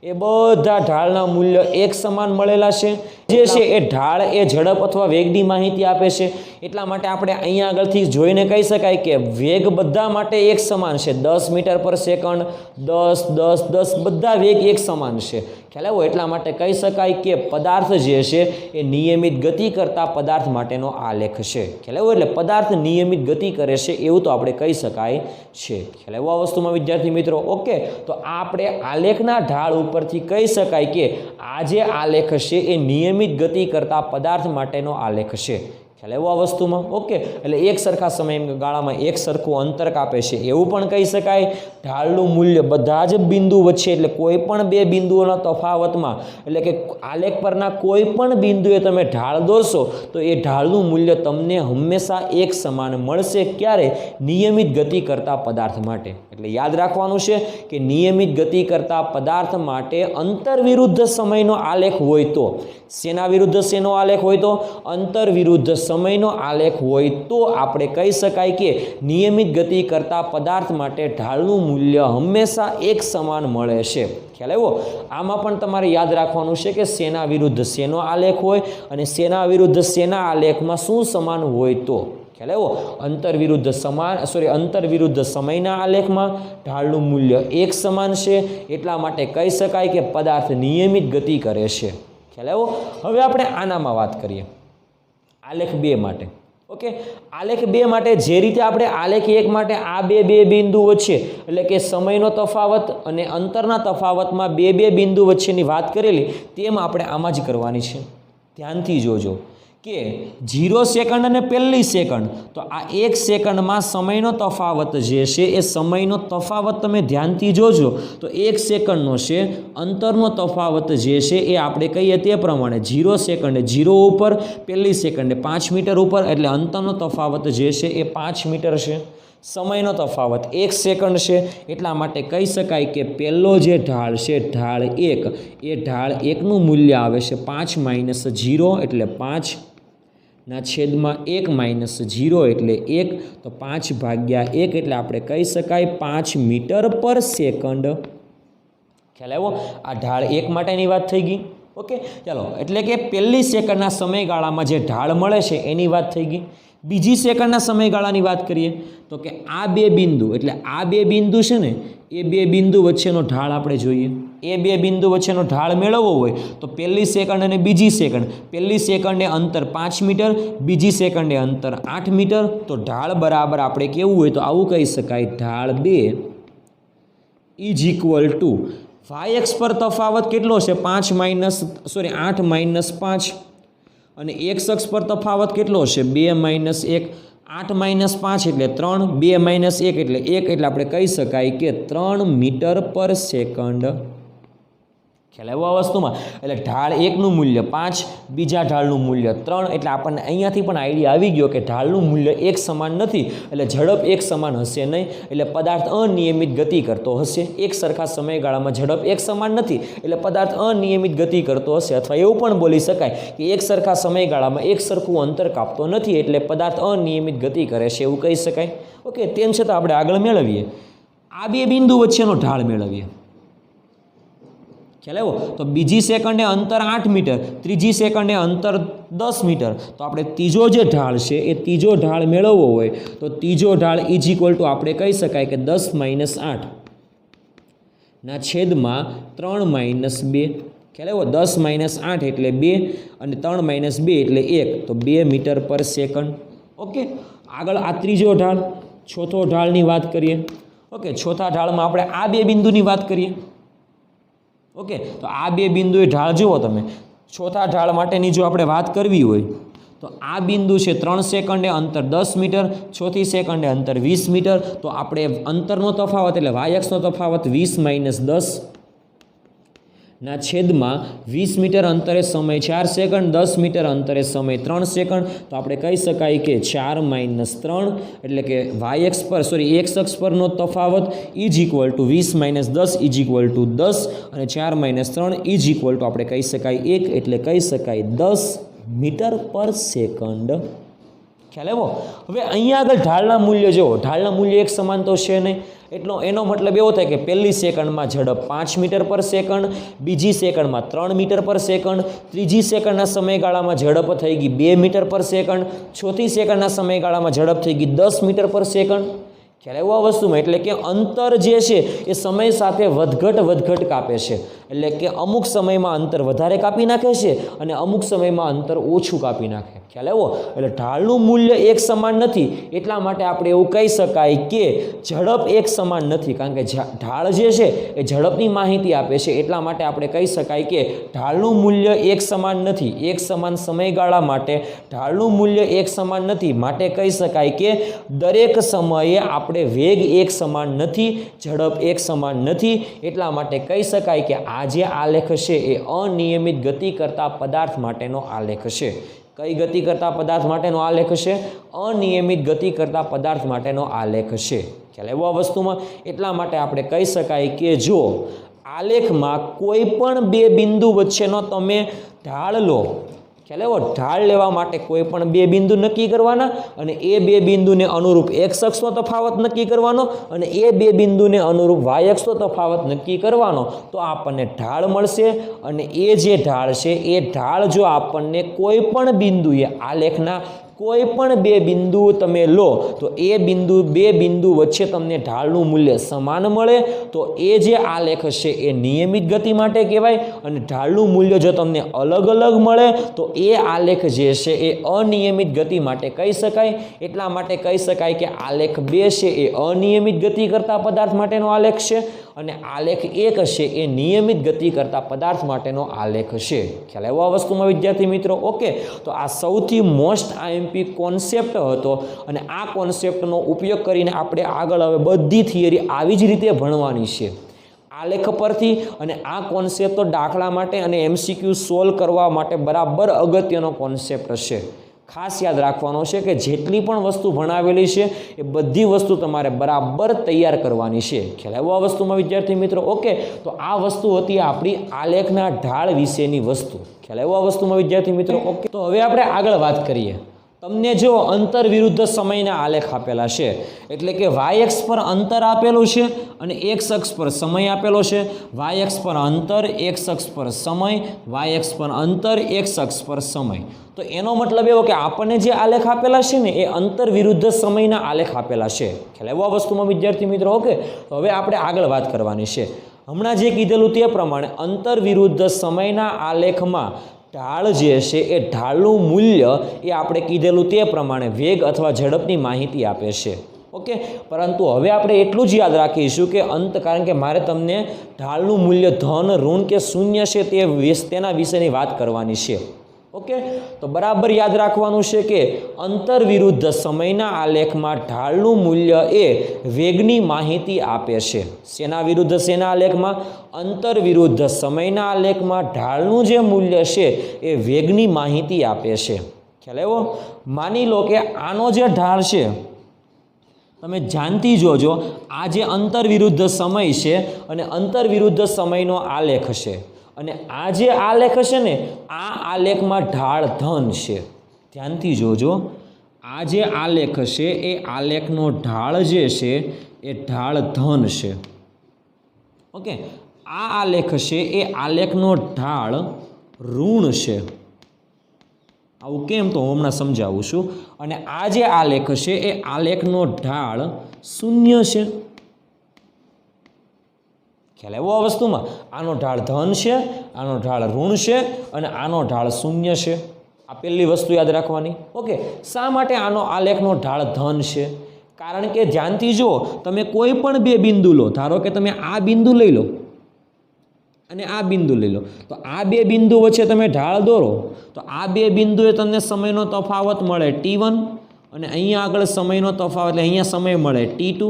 A: એ બધા ઢાળના મૂલ્ય એક સમાન મળેલા છે. જે છે એ ઢાળ એ ઝડપ અથવા વેગની માહિતી આપે છે. એટલા માટે આપણે અહીંયા આગળથી જોઈને કહી શકાય કે વેગ બધા માટે એક સમાન છે. 10 મીટર પર સેકન્ડ, 10, 10, 10 બધા વેગ એક સમાન છે. ખ્યાલ આવ્યો? એટલા માટે કહી શકાય કે પદાર્થ જે છે એ નિયમિત ગતિ કરતા પદાર્થ માટેનો આલેખ છે. ખ્યાલ આવ્યો? એટલે પદાર્થ નિયમિત ગતિ કરે છે એવું તો આપણે કહી શકાય છે. ખ્યાલ આવ્યો આ વસ્તુમાં વિદ્યાર્થી મિત્રો? ઓકે, તો આપણે આલેખના ઢાળ ઉપરથી કહી શકાય કે આ જે આલેખ છે એ નિયમિત ગતિ કરતા પદાર્થ માટેનો આલેખ છે. ખ્યાલ આવ્યો આ વસ્તુમાં? ઓકે, એટલે એક સરખા સમયગાળામાં એક સરખું અંતર કાપે છે એવું પણ કહી શકાય. ઢાળનું મૂલ્ય બધા જ બિંદુ વચ્ચે, એટલે કોઈ પણ બે બિંદુઓના તફાવતમાં, એટલે કે આલેખ પરના કોઈ પણ બિંદુએ તમે ઢાળ દોરશો તો એ ઢાળનું મૂલ્ય તમને હંમેશા એક સમાન મળશે. ક્યારે? નિયમિત ગતિ કરતા પદાર્થ માટે. એટલે યાદ રાખવાનું છે કે નિયમિત ગતિ કરતા પદાર્થ માટે અંતરવિરુદ્ધ સમયનો આલેખ હોય તો, શેના વિરુદ્ધ શેનો આલેખ હોય તો? અંતરવિરુદ્ધ સમયનો આલેખ હોય તો આપણે કહી શકાય કે નિયમિત ગતિ કરતા પદાર્થ માટે ઢાળનું મૂલ્ય હંમેશા એક સમાન મળે છે. ખ્યાલ આવ્યો? આમાં પણ તમારે યાદ રાખવાનું છે કે શેના વિરુદ્ધ શેનો આલેખ હોય અને શેના વિરુદ્ધ શેના આલેખમાં શું સમાન હોય તો. ખ્યાલ આવ્યો? અંતરવિરુદ્ધ સમયના આલેખમાં ઢાળનું મૂલ્ય એક સમાન છે. એટલા માટે કહી શકાય કે પદાર્થ નિયમિત ગતિ કરે છે. ખ્યાલ આવ્યો? હવે આપણે આનામાં વાત કરીએ આલેખ 2 માટે. ઓકે, આલેખ 2 માટે જે રીતે આપણે આલેખ 1 માટે આ બે બિંદુ વચ્ચે, એટલે કે સમયનો તફાવત અને અંતરના તફાવતમાં બે બિંદુ વચ્ચેની વાત કરેલી, તેમ આપણે આમાં જ કરવાની છે. ધ્યાનથી જોજો કે 0 સેકન્ડ અને 1 સેકન્ડ, તો આ 1 સેકન્ડમાં સમયનો તફાવત જે છે એ સમયનો તફાવત તમે ધ્યાનથી જોજો તો 1 સેકન્ડનો છે. અંતરનો તફાવત જે છે એ આપણે કહીએ તે પ્રમાણે 0 સેકન્ડે 0 ઉપર, 1 સેકન્ડે 5 મીટર ઉપર, એટલે અંતરનો તફાવત જે છે એ 5 મીટર છે. સમયનો તફાવત 1 સેકન્ડ છે. એટલા માટે કહી શકાય કે પહેલો જે ઢાળ છે, ઢાળ 1, એ ઢાળ 1નું મૂલ્ય આવે છે 5 - 0 એટલે 5 ના છેદમાં 1 - 0 એટલે 1, તો 5/1 એટલે આપણે કહી શકાય 5 મીટર પર સેકન્ડ. ખ્યાલ આવ્યો? આ ઢાળ 1 માટેની વાત થઈ ગઈ. ઓકે, ચાલો, એટલે કે 1 સેકન્ડના સમયગાળામાં જે ઢાળ મળે છે એની વાત થઈ ગઈ. બીજી સેકન્ડના સમયગાળાની વાત કરીએ તો કે આ બે બિંદુ, એટલે આ બે બિંદુ છે ને, એ બે બિંદુ વચ્ચેનો ઢાળ આપણે જોઈએ. એ બે બિંદુ વચ્ચેનો ઢાળ મેળવવો હોય તો 1 સેકન્ડ અને બીજી સેકન્ડ, 1 સેકન્ડે અંતર 5 મીટર, બીજી સેકન્ડે અંતર 8 મીટર, તો ઢાળ બરાબર આપણે કેવું હોય તો આવું કહી શકાય, ઢાળ 2 = y અક્ષ પર તફાવત કેટલો છે? 8 - 5, અને x અક્ષ પર તફાવત કેટલો છે? 2 - 1. 8 - 5 એટલે 3, 2 - 1 એટલે 1, એટલે આપણે કહી શકાય કે 3 મીટર પર સેકન્ડ. ખ્યાલ આવ્યો આ વસ્તુમાં? એટલે ઢાળ 1નું મૂલ્ય 5, બીજા ઢાળનું મૂલ્ય 3, એટલે આપણને અહીંયાથી પણ આઈડિયા આવી ગયો કે ઢાળનું મૂલ્ય એક સમાન નથી, એટલે ઝડપ એક સમાન હશે નહીં, એટલે પદાર્થ અનિયમિત ગતિ કરતો હશે. એક સરખા સમયગાળામાં ઝડપ એક સમાન નથી, એટલે પદાર્થ અનિયમિત ગતિ કરતો હશે. અથવા એવું પણ બોલી શકાય કે એક સરખા સમયગાળામાં એક સરખું અંતર કાપતો નથી, એટલે પદાર્થ અનિયમિત ગતિ કરે છે એવું કહી શકાય. ઓકે, તેમ છતાં આપણે આગળ મેળવીએ આ બે બિંદુ વચ્ચેનો ઢાળ મેળવીએ. ખ્યાલ આવ્યો? તો બીજી સેકન્ડે અંતર 8 મીટર, ત્રીજી સેકન્ડે અંતર 10 મીટર, તો આપણે ત્રીજો જે ઢાળ છે એ ત્રીજો ઢાળ મેળવવો હોય તો ત્રીજો ઢાળ = આપણે કહી શકાય કે 10 - 8 ના છેદમાં 3 - 2. ખ્યાલ આવ્યો? 10 - 8 એટલે 2 અને 3 - 2 એટલે 1, તો 2 મીટર પર સેકન્ડ. ઓકે, આગળ આ ત્રીજો ઢાળ. ચોથો ઢાળની વાત કરીએ. ઓકે, ચોથા ઢાળમાં આપણે આ બે બિંદુની વાત કરીએ. ઓકે, તો આ બે બિંદુએ ઢાળ જુઓ તમે. ચોથા ઢાળ માટેની જો આપણે વાત કરવી હોય તો આ બિંદુ છે 3 સેકન્ડે અંતર 10 મીટર, ચોથી સેકન્ડે અંતર 20 મીટર, તો આપણે અંતરનો તફાવત એટલે y અક્ષનો તફાવત 20 - 10 ના છેદમાં 20 મીટર અંતરે સમય 4 સેકન્ડ, 10 મીટર અંતરે સમય 3 સેકન્ડ. તો આપણે કહી શકાય કે 4 - 3 એટલે કે એક્સ અક્ષ પરનો તફાવત is equal to 20 - 10 is equal to 10 અને 4 - 3 ઇઝ ઇક્વલ ટુ આપણે કહી શકાય 1 એટલે કહી શકાય 10 મીટર પર સેકન્ડ. ખ્યાલ આવ્યો? હવે અહીંયા આગળ ઢાળના મૂલ્ય જુઓ, ઢાળના મૂલ્ય એક સમાન તો છે નહીં. એનો મતલબ એવો થાય કે પહેલી સેકન્ડમાં ઝડપ 5 મીટર પર સેકન્ડ, બીજી સેકન્ડમાં 3 મીટર પર સેકન્ડ, ત્રીજી સેકન્ડના સમયગાળામાં ઝડપ થઈ ગઈ 2 મીટર પર સેકન્ડ, ચોથી સેકન્ડના સમયગાળામાં ઝડપ થઈ ગઈ 10 મીટર પર સેકન્ડ. ખ્યાલ આવ્યો આ વસ્તુમાં? એટલે કે અંતર જે છે એ સમય સાથે વધઘટ કાપે છે. એટલે કે અમુક સમયમાં અંતર વધારે કાપી નાખે છે અને અમુક સમયમાં અંતર ઓછું કાપી નાખે. ખ્યાલ આવ્યો? એટલે ઢાળનું મૂલ્ય એક સમાન નથી, એટલા માટે આપણે એવું કહી શકાય કે ઝડપ એક સમાન નથી. કારણ કે ઢાળ જે છે એ ઝડપની માહિતી આપે છે, એટલા માટે આપણે કહી શકાય કે ઢાળનું મૂલ્ય એક સમાન નથી. એક સમાન સમયગાળા માટે ઢાળનું મૂલ્ય એક સમાન નથી. માટે કહી શકાય કે દરેક સમયે આપણે વેગ એક સમાન નથી, ઝડપ એક સમાન નથી. એટલા માટે કહી શકાય કે આ જે આલેખ છે એ અનિયમિત ગતિ કરતા પદાર્થ માટેનો આલેખ છે. કઈ ગતિ કરતા પદાર્થ માટેનો આલેખ છે? અનિયમિત ગતિ કરતા પદાર્થ માટેનો આલેખ છે. ખ્યાલ આવ્યો આ વસ્તુમાં? એટલા માટે આપણે કહી શકાય કે જો આલેખમાં કોઈ પણ બે બિંદુ વચ્ચેનો તમે ઢાળ લો, ખ્યાલ આવ્યો? ઢાળ લેવા માટે કોઈ પણ બે બિંદુ નક્કી કરવાના અને એ બે બિંદુને અનુરૂપ એક્સ અક્ષનો તફાવત નક્કી કરવાનો અને એ બે બિંદુને અનુરૂપ વાય અક્ષનો તફાવત નક્કી કરવાનો, તો આપણને ઢાળ મળશે. અને એ જે ઢાળ છે એ ઢાળ જો આપણને કોઈ પણ બિંદુએ આલેખના કોઈ પણ બે બિંદુ તમે લો તો એ બે બિંદુ વચ્ચે તમને ઢાળનું મૂલ્ય સમાન મળે, તો એ જે આલેખ છે એ નિયમિત ગતિ માટે કહેવાય. અને ઢાળનું મૂલ્ય જો તમને અલગ અલગ મળે તો એ આલેખ જે છે એ અનિયમિત ગતિ માટે કહી શકાય. એટલા માટે કહી શકાય કે આલેખ 2 છે એ અનિયમિત ગતિ કરતા પદાર્થ માટેનો આલેખ છે અને આલેખ 1 છે એ નિયમિત ગતિ કરતા પદાર્થ માટેનો આલેખ છે. ખ્યાલ આવ્યો આ વસ્તુમાં વિદ્યાર્થી મિત્રો? ઓકે, તો આ સૌથી મોસ્ટ આઈએમપી કોન્સેપ્ટ હતો અને આ કોન્સેપ્ટનો ઉપયોગ કરીને આપણે આગળ હવે બધી થિયરી આવી જ રીતે ભણવાની છે આલેખ પરથી. અને આ કોન્સેપ્ટ તો દાખલા માટે અને MCQ સોલ્વ કરવા માટે બરાબર અગત્યનો કોન્સેપ્ટ છે. ખાસ યાદ રાખવાનો છે કે જેટલી પણ વસ્તુ ભણાવેલી છે એ બધી વસ્તુ તમારે બરાબર તૈયાર કરવાની છે. ખ્યાલ આવ્યો આ વસ્તુમાં વિદ્યાર્થી મિત્રો? ઓકે, તો આ વસ્તુ હતી આપણી આલેખના ઢાળ વિશેની વસ્તુ. ખ્યાલ આવ્યો આ વસ્તુમાં વિદ્યાર્થી મિત્રો? ઓકે, તો હવે આપણે આગળ વાત કરીએ. તમને જો અંતર વિરુદ્ધ સમયના આલેખ આપેલા છે, એટલે કે વાય અક્ષ પર અંતર આપેલું છે અને એક્સ અક્ષ પર સમય આપેલો છે. વાય અક્ષ પર અંતર, એક્સ અક્ષ પર સમય, વાય અક્ષ પર અંતર, એક્સ અક્ષ પર સમય. તો એનો મતલબ એવો કે આપણને જે આલેખ આપેલા છે ને એ અંતર વિરુદ્ધ સમયના આલેખ આપેલા છે. ખ્યાલ આવ્યો આ વસ્તુમાં વિદ્યાર્થી મિત્રો? ઓકે, તો હવે આપણે આગળ વાત કરવાની છે. હમણાં જે કીધેલું તે પ્રમાણે અંતર વિરુદ્ધ સમયના આલેખમાં ઢાળ જે છે એ ઢાળનું મૂલ્ય એ આપણે કીધેલું તે પ્રમાણે વેગ અથવા ઝડપની માહિતી આપે છે. ઓકે, પરંતુ હવે આપણે એટલું જ યાદ રાખીશું કે કારણ કે મારે તમને ઢાળનું મૂલ્ય ધન, ઋણ કે શૂન્ય છે તેના વિશેની વાત કરવાની છે. ઓકે, તો બરાબર યાદ રાખવાનું છે કે અંતર વિરુદ્ધ સમયના આલેખમાં ઢાળનું મૂલ્ય એ વેગની માહિતી આપે છે. શેના વિરુદ્ધ શેના આલેખમાં? અંતર વિરુદ્ધ સમયના આલેખમાં ઢાળનું જે મૂલ્ય છે એ વેગની માહિતી આપે છે. ખ્યાલ આવ્યો? માની લો કે આનો જે ઢાળ છે તમે જાણતી જોજો, આ જે અંતર વિરુદ્ધ સમય છે અને અંતર વિરુદ્ધ સમયનો આલેખ છે અને આ જે આલેખ છે ને આ આલેખમાં ઢાળ ધન છે. ધ્યાનથી જોજો, આ જે આલેખ છે એ આલેખનો ઢાળ જે છે એ ઢાળ ધન છે. ઓકે, આ આલેખ છે એ આલેખનો ઢાળ ઋણ છે. આવું કેમ તો હું હમણાં સમજાવું છું. અને આ જે આલેખ છે એ આલેખનો ઢાળ શૂન્ય છે. ખ્યાલ આવ્યો આ વસ્તુમાં? આનો ઢાળ ધન છે, આનો ઢાળ ઋણ છે અને આનો ઢાળ શૂન્ય છે. આ પહેલી વસ્તુ યાદ રાખવાની. ઓકે, શા માટે આનો આલેખનો ઢાળ ધન છે? કારણ કે ધ્યાનથી જુઓ, તમે કોઈ પણ બે બિંદુ લો, ધારો કે તમે આ બિંદુ લઈ લો અને આ બિંદુ લઈ લો, તો આ બે બિંદુ વચ્ચે તમે ઢાળ દોરો તો આ બે બિંદુએ તમને સમયનો તફાવત મળે t1 અને અહીંયા આગળ સમયનો તફાવત એટલે અહીંયા સમય મળે t2.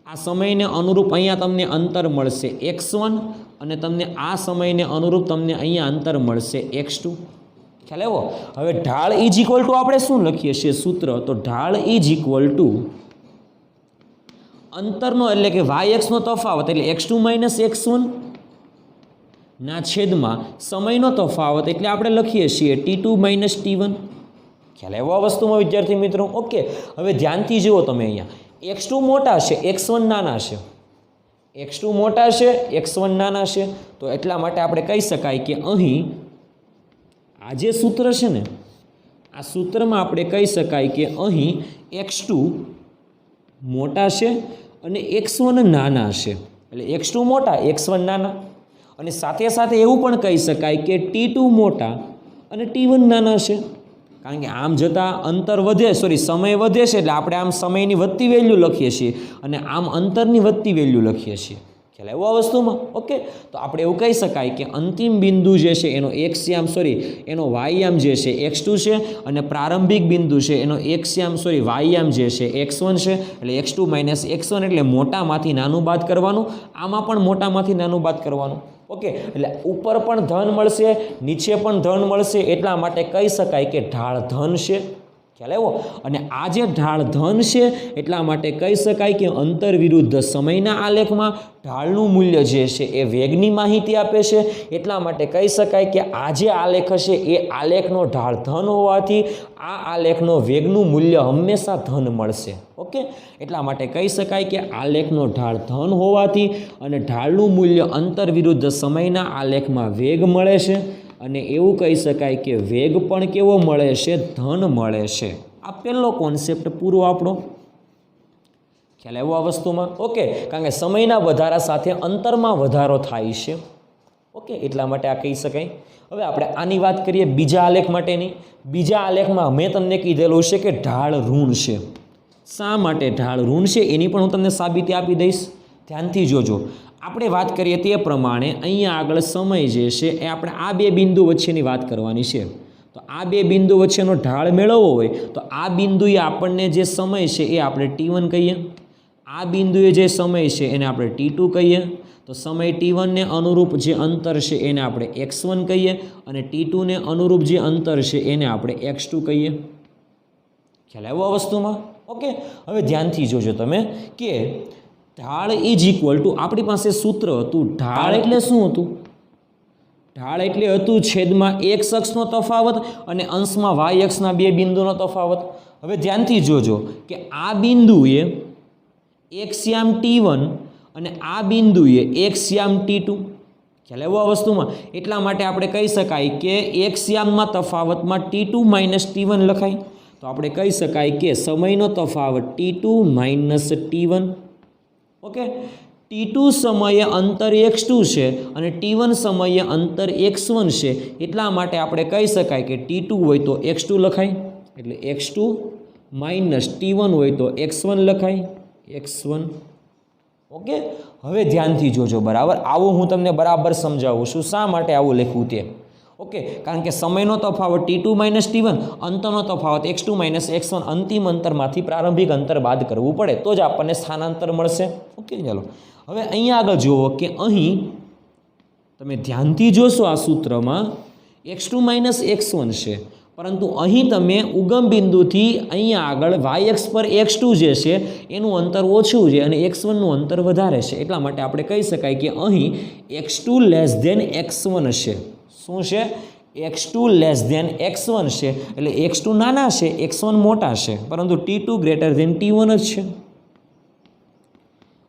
A: આ સમયને અનુરૂપ અહીંયા તમને અંતર મળશે x1 અને તમને આ સમયને અનુરૂપ તમને અહીંયા અંતર મળશે x2. ખ્યાલ આવ્યો? હવે ઢાળ ઇઝ ઇક્વલ ટુ આપણે શું લખીએ છીએ સૂત્ર? તો ઢાળ ઇઝ ઇક્વલ ટુ અંતરનો એટલે કે yx નો તફાવત એટલે x2 માઇનસ x1 ના છેદમાં સમયનો તફાવત એટલે આપણે લખીએ છીએ t2 માઇનસ t1. ખ્યાલ આવ્યો આ વસ્તુમાં વિદ્યાર્થી મિત્રો? ઓકે, હવે ધ્યાનથી જુઓ તમે અહીંયા x2 મોટા છે, x1 નાના છે. x2 મોટા છે, x1 નાના છે, તો એટલા માટે આપણે કહી શકાય કે અહીં આ જે સૂત્ર છે ને, આ સૂત્રમાં આપણે કહી શકાય કે અહીં x2 મોટા છે અને x1 નાના છે. એટલે x2 મોટા, x1 નાના. અને સાથે સાથે એવું પણ કહી શકાય કે t2 મોટા અને t1 નાના છે. કારણ કે આમ જતાં અંતર વધે, સમય વધે છે એટલે આપણે આમ સમયની વધતી વેલ્યુ લખીએ છીએ અને આમ અંતરની વધતી વેલ્યુ લખીએ છીએ. ખ્યાલ આવ્યો આ વસ્તુમાં? ઓકે, તો આપણે એવું કહી શકાય કે અંતિમ બિંદુ જે છે એનો એનો વાયયામ જે છે x2 છે અને પ્રારંભિક બિંદુ છે એનો વાયયામ જે છે x1 છે. એટલે x2 માઇનસ x1 એટલે મોટામાંથી નાનું બાદ કરવાનું, આમાં પણ મોટામાંથી નાનું બાદ કરવાનું. ઓકે, એટલે ઉપર પણ ધન મળશે, નીચે પણ ધન મળશે, એટલા માટે કહી શકાય કે ઢાળ ધન છે. ખ્યાલ આવ્યો? અને આ જે ઢાળ ધન છે એટલા માટે કહી શકાય કે અંતર વિરુદ્ધ સમયના આલેખમાં ઢાળનું મૂલ્ય જે છે એ વેગની માહિતી આપે છે. એટલા માટે કહી શકાય કે આ જે આલેખ હશે એ આલેખનો ઢાળ ધન હોવાથી આ આલેખનો વેગનું મૂલ્ય હંમેશા ધન મળશે. ઓકે, એટલા માટે કહી શકાય કે આલેખનો ઢાળ ધન હોવાથી અને ઢાળનું મૂલ્ય અંતર વિરુદ્ધ સમયના આલેખમાં વેગ મળે છે. અને એવું કહી શકાય કે વેગ પણ કેવો મળે છે? ધન મળે છે. આ પહેલો કોન્સેપ્ટ પૂરો આપણો. ખ્યાલ આવ્યો આ વસ્તુમાં? ઓકે, કારણ કે સમયના વધારા સાથે અંતરમાં વધારો થાય છે. ઓકે, એટલા માટે આ કહી શકાય. હવે આપણે આની વાત કરીએ બીજા આલેખ માટેની. બીજા આલેખમાં મેં તમને કીધેલું છે કે ઢાળ ઋણ છે. શા માટે ઢાળ ઋણ છે એની પણ હું તમને સાબિતી આપી દઈશ. ધ્યાનથી જોજો. આપણે વાત કરીએ તે પ્રમાણે અહીંયા આગળ સમય જે છે એ આપણે આ બે બિંદુ વચ્ચેની વાત કરવાની છે. તો આ બે બિંદુ વચ્ચેનો ઢાળ મેળવવો હોય તો આ બિંદુએ આપણને જે સમય છે એ આપણે t1 કહીએ, આ બિંદુએ જે સમય છે એને આપણે t2 કહીએ. તો સમય t1 ને અનુરૂપ જે અંતર છે એને આપણે x1 કહીએ અને t2 ને અનુરૂપ જે અંતર છે એને આપણે x2 કહીએ. ખ્યાલ આવ્યો આ વસ્તુમાં? ઓકે, હવે ધ્યાનથી જોજો તમે કે ઢાળ ઇઝ ઇક્વલ ટુ આપણી પાસે સૂત્ર હતું. ઢાળ એટલે શું હતું? ઢાળ એટલે હતું છેદમાં x અક્ષનો તફાવત અને અંશમાં y અક્ષના બે બિંદુનો તફાવત. હવે ધ્યાનથી જોજો કે આ બિંદુએ x યામ t1 અને આ બિંદુએ x યામ t2. ખ્યાલ આવ્યો આ વસ્તુમાં? એટલા માટે આપણે કહી શકાય કે x યામમાં તફાવતમાં t2 માઇનસ t1 લખાય. તો આપણે કહી શકાય કે સમયનો તફાવત t2 minus t1. Okay, t2 સમયે અંતર x2 છે અને t1 સમયે અંતર x1 છે. એટલા માટે આપણે કહી શકાય કે t2 હોય તો x2 લખાય, એટલે x2 માઇનસ t1 હોય તો x1 લખાય, x1. ઓકે, હવે ધ્યાનથી જોજો બરાબર. આવું હું તમને બરાબર સમજાવું છું શા માટે આવું લખ્યું તે. ઓકે, કારણ કે સમયનો તફાવત t2 માઇનસ t1, અંતરનો તફાવત x2 માઇનસ x1, અંતિમ અંતરમાંથી પ્રારંભિક અંતર બાદ કરવું પડે તો જ આપણને સ્થાનાંતર મળશે. ઓકે, ચાલો હવે અહીંયા આગળ જુઓ કે અહીં તમે ધ્યાનથી જોશો આ સૂત્રમાં x2 માઇનસ x1 છે, પરંતુ અહીં તમે ઉગમ બિંદુથી અહીંયા આગળ y અક્ષ પર x2 જે છે એનું અંતર ઓછું છે અને x1નું અંતર વધારે છે. એટલા માટે આપણે કહી શકાય કે અહીં x2 લેસ ધેન x1 છે. શું છે? x2 લેસ ધેન x1 છે. એટલે x2 નાના છે, x1 મોટા છે, પરંતુ t2 ગ્રેટર ધેન t1 જ છે.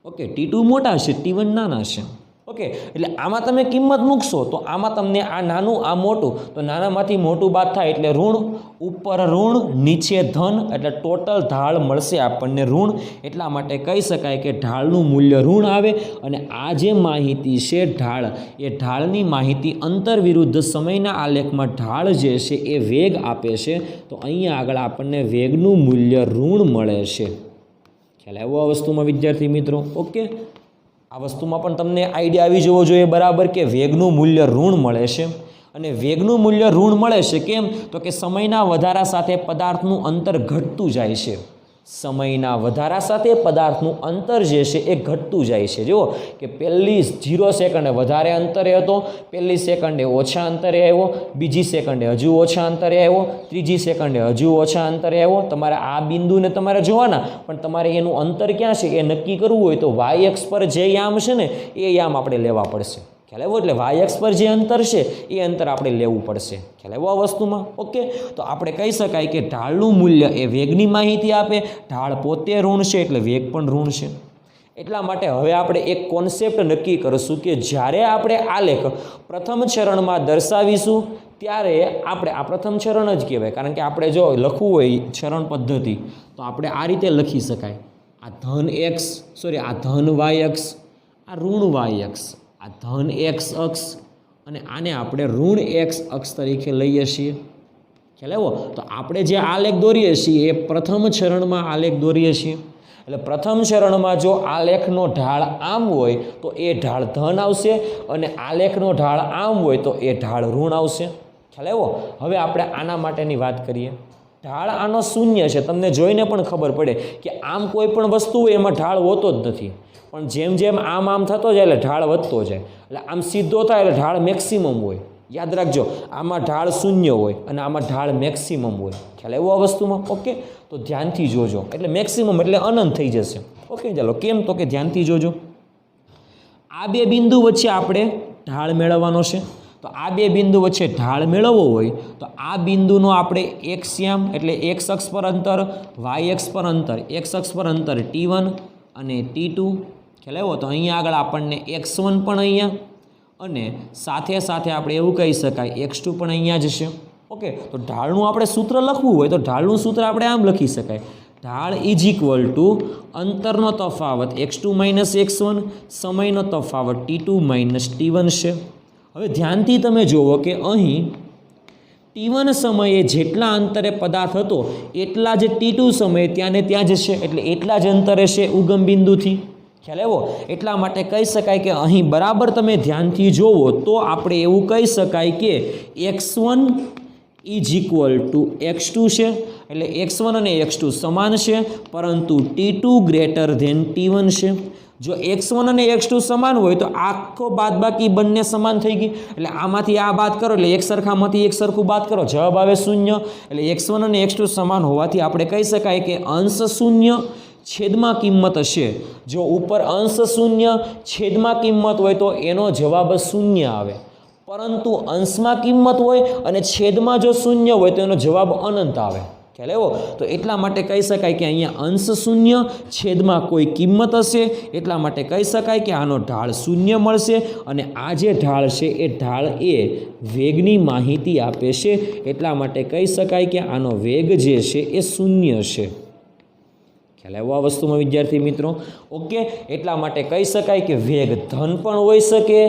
A: ઓકે, t2 મોટા છે, t1 નાના છે. ઓકે, એટલે આમાં તમે કિંમત મૂકશો તો આમાં તમને આ નાનું આ મોટું, તો નાનામાંથી મોટું બાદ થાય એટલે ઋણ, ઉપર ઋણ, નીચે ધન, એટલે ટોટલ ઢાળ મળશે આપણને ઋણ. એટલા માટે કહી શકાય કે ઢાળનું મૂલ્ય ઋણ આવે. અને આ જે માહિતી છે ઢાળ, એ ઢાળની માહિતી અંતર વિરુદ્ધ સમયના આલેખમાં ઢાળ જે છે એ વેગ આપે છે. તો અહીંયા આગળ આપણને વેગનું મૂલ્ય ઋણ મળે છે. ખ્યાલ આવ્યો આ વસ્તુમાં વિદ્યાર્થી મિત્રો? ઓકે, આ વસ્તુમાં પણ તમને આઈડિયા આવી જવો જોઈએ બરાબર કે વેગનું મૂલ્ય ઋણ મળે છે. અને વેગનું મૂલ્ય ઋણ મળે છે કેમ? તો કે સમયના વધારા સાથે પદાર્થનું અંતર ઘટતું જાય છે. સમયના વધારા સાથે પદાર્થનું અંતર જે છે એ ઘટતું જાય છે. જુઓ કે પહેલી 0 સેકન્ડે વધારે અંતરે હતો, પહેલી સેકન્ડે ઓછા અંતરે આવ્યો, બીજી સેકન્ડે હજુ ઓછા અંતરે આવ્યો, ત્રીજી સેકન્ડે હજુ ઓછા અંતરે આવ્યો. તમારે આ બિંદુને તમારે જોવાના, પણ તમારે એનું અંતર ક્યાં છે એ નક્કી કરવું હોય તો વાય અક્ષ પર જે યામ છે ને એ યામ આપણે લેવા પડશે. ખ્યાલ આવ્યો? એટલે વાય અક્ષ પર જે અંતર છે એ અંતર આપણે લેવું પડશે. ખ્યાલ આવ્યો આ વસ્તુમાં? ઓકે, તો આપણે કહી શકાય કે ઢાળનું મૂલ્ય એ વેગની માહિતી આપે. ઢાળ પોતે ઋણ છે એટલે વેગ પણ ઋણ છે. એટલા માટે હવે આપણે એક કોન્સેપ્ટ નક્કી કરીશું કે જ્યારે આપણે આલેખ પ્રથમ ચરણમાં દર્શાવીશું ત્યારે આપણે આ પ્રથમ ચરણ જ કહેવાય. કારણ કે આપણે જો લખવું હોય ચરણ પદ્ધતિ તો આપણે આ રીતે લખી શકાય. આ ધન એક્સ આ ધન વાય અક્ષ, આ ઋણ વાય અક્ષ, આ ધન એક્સ અક્ષ અને આને આપણે ઋણ એક્સ અક્ષ તરીકે લઈએ છીએ. ખ્યાલ આવ્યો? તો આપણે જે આલેખ દોરીએ છીએ એ પ્રથમ ચરણમાં આલેખ દોરીએ છીએ. એટલે પ્રથમ ચરણમાં જો આલેખનો ઢાળ આમ હોય તો એ ઢાળ ધન આવશે અને આલેખનો ઢાળ આમ હોય તો એ ઢાળ ઋણ આવશે. ખ્યાલ આવ્યો? હવે આપણે આના માટેની વાત કરીએ. ઢાળ આનો શૂન્ય છે. તમને જોઈને પણ ખબર પડે કે આમ કોઈ પણ વસ્તુ હોય એમાં ઢાળ હોતો જ નથી, પણ જેમ જેમ આમ થતો જાય એટલે ઢાળ વધતો જાય. એટલે આમ સીધો થાય એટલે ઢાળ મેક્સિમમ હોય. યાદ રાખજો, આમાં ઢાળ શૂન્ય હોય અને આમાં ઢાળ મેક્સિમમ હોય. ખ્યાલ આવ્યો આ વસ્તુમાં? ઓકે, તો ધ્યાનથી જોજો. એટલે મેક્સિમમ એટલે અનંત થઈ જશે. ઓકે, ચાલો કેમ તો કે ધ્યાનથી જોજો. આ બે બિંદુ વચ્ચે આપણે ઢાળ મેળવવાનો છે. તો આ બે બિંદુ વચ્ચે ઢાળ મેળવવો હોય તો આ બિંદુનો આપણે એક્સ યામ એટલે એક્સ અક્ષ પર અંતર, વાય અક્ષ પર અંતર, એક્સ અક્ષ પર અંતર T1 અને T2. ખ્યાલ આવ્યો? તો અહીંયા આગળ આપણને x1 પણ અહીંયા અને સાથે સાથે આપણે એવું કહી શકાય x2 પણ અહીંયા જ છે. ઓકે, તો ઢાળનું આપણે સૂત્ર લખવું હોય તો ઢાળનું સૂત્ર આપણે આમ લખી શકાય. ઢાળ ઇઝ ઇક્વલ ટુ અંતરનો તફાવત x2 માઇનસ x1, સમયનો તફાવત T2 માઇનસ T1 છે. હવે ધ્યાનથી તમે જુઓ કે અહીં T1 સમયે જેટલા અંતરે પદાર્થ હતો એટલા જ T2 સમયે ત્યાં ને ત્યાં જ છે. એટલે એટલા જ અંતરે છે ઉગમ બિંદુથી. ખ્યાલ આવ્યો? એટલા માટે કહી શકાય કે અહીં બરાબર તમે ધ્યાનથી જોવો તો આપણે એવું કહી શકાય કે x1 is equal to x2 છે. એટલે x1 અને x2 સમાન છે, પરંતુ T2 ગ્રેટર ધેન T1 છે. જો x1 અને x2 સમાન હોય તો આખો બાદબાકી બંને સમાન થઈ ગઈ. એટલે આમાંથી આ બાદ કરો એટલે એક સરખામાંથી એક સરખું બાદ કરો, જવાબ આવે શૂન્ય. એટલે x1 અને x2 સમાન હોવાથી આપણે કહી શકાય કે અંશ શૂન્ય છેદમાં કિંમત હશે. જો ઉપર અંશ શૂન્ય છેદમાં કિંમત હોય તો એનો જવાબ શૂન્ય આવે, પરંતુ અંશમાં કિંમત હોય અને છેદમાં જો શૂન્ય હોય તો એનો જવાબ અનંત આવે. ખ્યાલ આવ્યો? તો એટલા માટે કહી શકાય કે અહીંયા અંશ શૂન્ય છેદમાં કોઈ કિંમત હશે. એટલા માટે કહી શકાય કે આનો ઢાળ શૂન્ય મળશે અને આ જે ઢાળ છે એ ઢાળ એ વેગની માહિતી આપે છે. એટલા માટે કહી શકાય કે આનો વેગ જે છે એ શૂન્ય છે. ખ્યાલ આવ્યો આ વસ્તુમાં વિદ્યાર્થી મિત્રો? ઓકે, એટલા માટે કહી શકાય કે વેગ ધન પણ હોઈ શકે,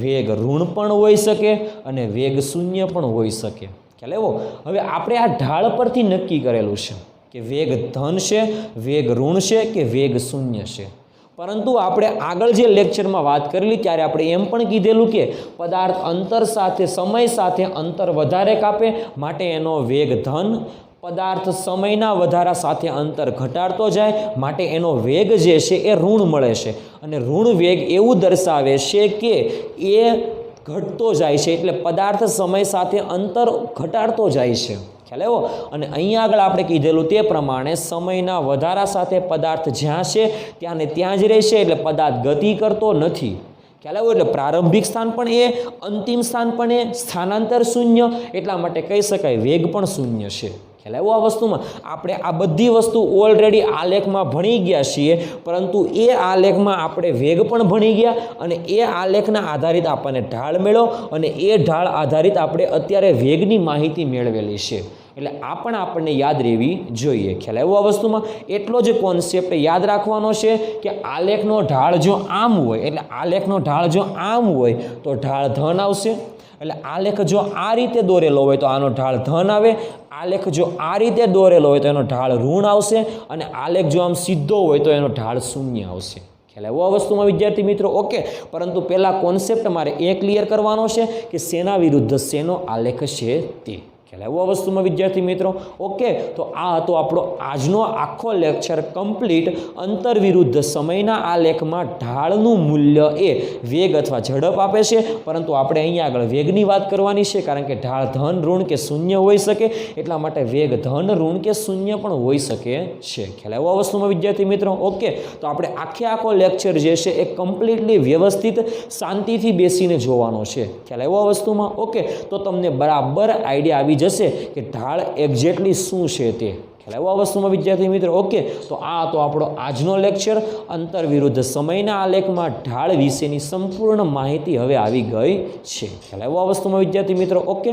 A: વેગ ઋણ પણ હોઈ શકે અને વેગ શૂન્ય પણ હોઈ શકે. ખ્યાલ આવ્યો? હવે આપણે આ ઢાળ પરથી નક્કી કરેલું છે કે વેગ ધન છે, વેગ ઋણ છે કે વેગ શૂન્ય છે. પરંતુ આપણે આગળ જે લેક્ચરમાં વાત કરેલી ત્યારે આપણે એમ પણ કીધેલું કે પદાર્થ અંતર સાથે સમય સાથે અંતર વધારે કાપે માટે એનો વેગ ધન, પદાર્થ સમયના વધારા સાથે અંતર ઘટાડતો જાય માટે એનો વેગ જે છે એ ઋણ મળે છે. અને ઋણ વેગ એવું દર્શાવે છે કે એ ઘટતો જાય છે, એટલે પદાર્થ સમય સાથે અંતર ઘટાડતો જાય છે. ખ્યાલ આવ્યો? અને અહીંયા આગળ આપણે કીધેલું તે પ્રમાણે સમયના વધારા સાથે પદાર્થ જ્યાં છે ત્યાં ને ત્યાં જ રહેશે, એટલે પદાર્થ ગતિ કરતો નથી. ખ્યાલ આવ્યો? એટલે પ્રારંભિક સ્થાન પણ એ, અંતિમ સ્થાન પણ એ, સ્થાનાંતર શૂન્ય. એટલા માટે કહી શકાય વેગ પણ શૂન્ય છે. ખ્યાલ આવ્યો આ વસ્તુમાં? આપણે આ બધી વસ્તુ ઓલરેડી આલેખમાં ભણી ગયા છીએ, પરંતુ એ આલેખમાં આપણે વેગ પણ ભણી ગયા અને એ આલેખના આધારિત આપણને ઢાળ મેળવો અને એ ઢાળ આધારિત આપણે અત્યારે વેગની માહિતી મેળવેલી છે. એટલે આ પણ આપણને યાદ રહેવી જોઈએ. ખ્યાલ આવ્યો આ વસ્તુમાં? એટલો જ કોન્સેપ્ટ યાદ રાખવાનો છે કે આલેખનો ઢાળ જો આમ હોય એટલે આલેખનો ઢાળ જો આમ હોય તો ઢાળ ધન આવશે. એટલે આલેખ જો આ રીતે દોરેલો હોય તો આનો ઢાળ ધન આવે, આલેખ જો આ રીતે દોરેલો હોય તો એનો ઢાળ ઋણ આવશે અને આલેખ જો આમ સીધો હોય તો એનો ઢાળ શૂન્ય આવશે. ખ્યાલ આવ્યો આ વસ્તુમાં વિદ્યાર્થી મિત્રો? ઓકે, પરંતુ પહેલાં કોન્સેપ્ટ મારે એ ક્લિયર કરવાનો છે કે શેના વિરુદ્ધ શેનો આલેખ છે તે. ખ્યાલ આવ્યો આ વસ્તુમાં વિદ્યાર્થી મિત્રો? ઓકે, તો આ હતો આપણો આજનો આખો લેક્ચર કમ્પ્લીટ. અંતર વિરુદ્ધ સમયના આ લેખમાં ઢાળનું મૂલ્ય એ વેગ અથવા ઝડપ આપે છે, પરંતુ આપણે અહીંયા આગળ વેગની વાત કરવાની છે, કારણ કે ઢાળ ધન, ઋણ કે શૂન્ય હોઈ શકે, એટલા માટે વેગ ધન, ઋણ કે શૂન્ય પણ હોઈ શકે છે. ખ્યાલ આવ્યો આ વસ્તુમાં વિદ્યાર્થી મિત્રો? ઓકે, તો આપણે આખો લેક્ચર જે છે એ કમ્પ્લીટલી વ્યવસ્થિત શાંતિથી બેસીને જોવાનો છે. ખ્યાલ આવ્યો આ વસ્તુમાં? ઓકે, તો તમને બરાબર આઈડિયા આવી જશે કે ઢાળ એક્ઝેક્ટલી શું છે તે. ખ્યાલ આવ્યો આ વસ્તુમાં વિદ્યાર્થી મિત્રો? ઓકે, તો આ તો આપણો આજનો લેક્ચર. અંતર વિરુદ્ધ સમયના આ લેખમાં ઢાળ વિશેની સંપૂર્ણ માહિતી હવે આવી ગઈ છે. ખ્યાલ આવ્યો આ વસ્તુમાં વિદ્યાર્થી મિત્રો? ઓકે.